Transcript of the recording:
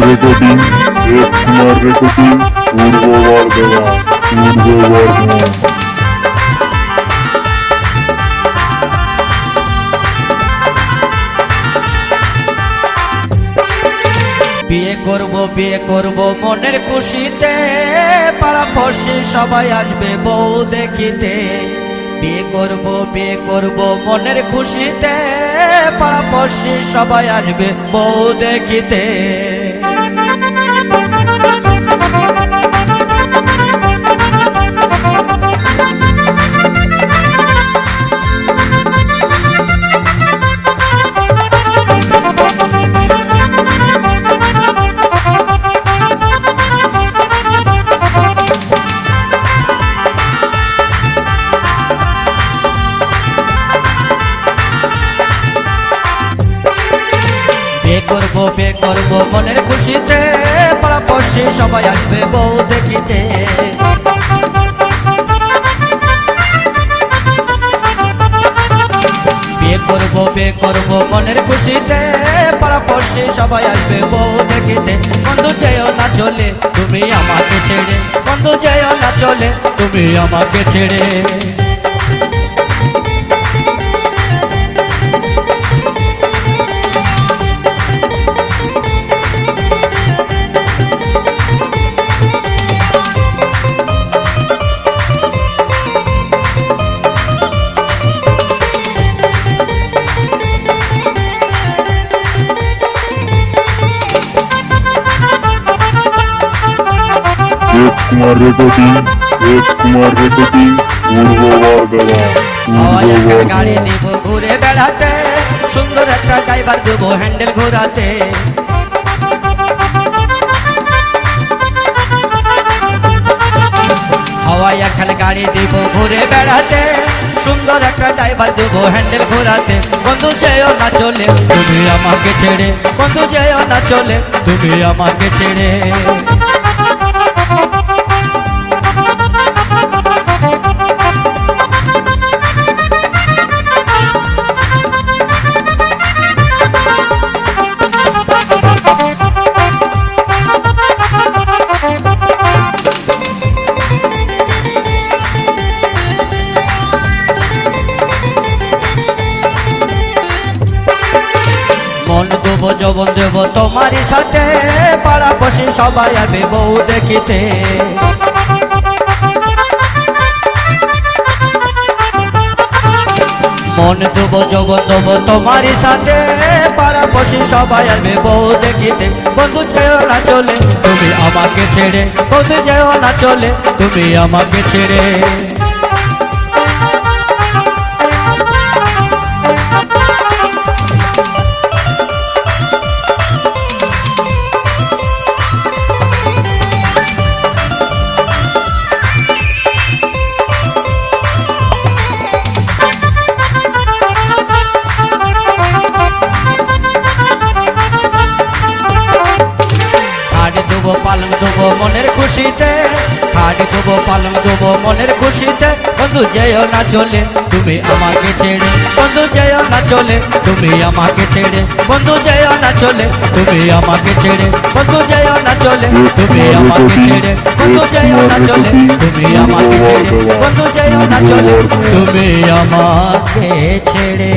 Recording পূর্ব বর্ধমান। বিয়ে করব মনের খুশিতে, পাড়াপড়শি সবাই আসবে বউ দেখিতে। বিয়ে করব মনের খুশিতে, পাড়াপড়শি সবাই আসবে বউ দেখিতে। বিয়ে করব মনের খুশিতে, পাড়াপড়শি সবাই আসবে বউ দেখিতে। বিয়ে করব মনের খুশিতে, পাড়াপড়শি সবাই আসবে বউ দেখিতে। বন্ধু যেও না চলে তুমি আমাকে ছেড়ে, বন্ধু যেও না চলে তুমি আমাকে ছেড়ে। কুমার রেকর্ডিং পূর্ব বর্ধমান। গাড়ি দিব ঘুরে বেড়াতে, সুন্দর একটা ড্রাইভার দেবো হ্যান্ডেল ঘোরাতে। হাওয়াই একখান গাড়ি দিব ঘুরে বেড়াতে, সুন্দর একটা ড্রাইভার দেবো হ্যান্ডেল ঘোরাতে। বন্ধু যেও না চলে তুমি আমাকে ছেড়ে, বন্ধু যেও না চলে তুমি আমাকে ছেড়ে। মন দেবো যৌবন দেবো তোমারই সাথে, পাড়াপড়শি সবাই আসবে বউ দেখিতে। মন দেবো যৌবন দেবো তোমারই সাথে, পাড়াপড়শি সবাই আসবে বউ দেখিতে। বন্ধু যেও না চলে তুমি আমাকে ছেড়ে, বন্ধু যেও না চলে তুমি আমাকে ছেড়ে। পালং দেবো মনের খুশিতে, খাট দেবো পালং দেবো মনের খুশিতে। বন্ধু যেও না চলে তুমি আমাকে ছেড়ে, বন্ধু যেও না চলে তুমি আমাকে ছেড়ে, বন্ধু যেও না চলে তুমি আমাকে ছেড়ে, বন্ধু যেও না চলে তুমি আমাকে ছেড়ে, বন্ধু যেও না চলে তুমি আমাকে ছেড়ে, বন্ধু যেও না চলে তুমি আমাকে ছেড়ে।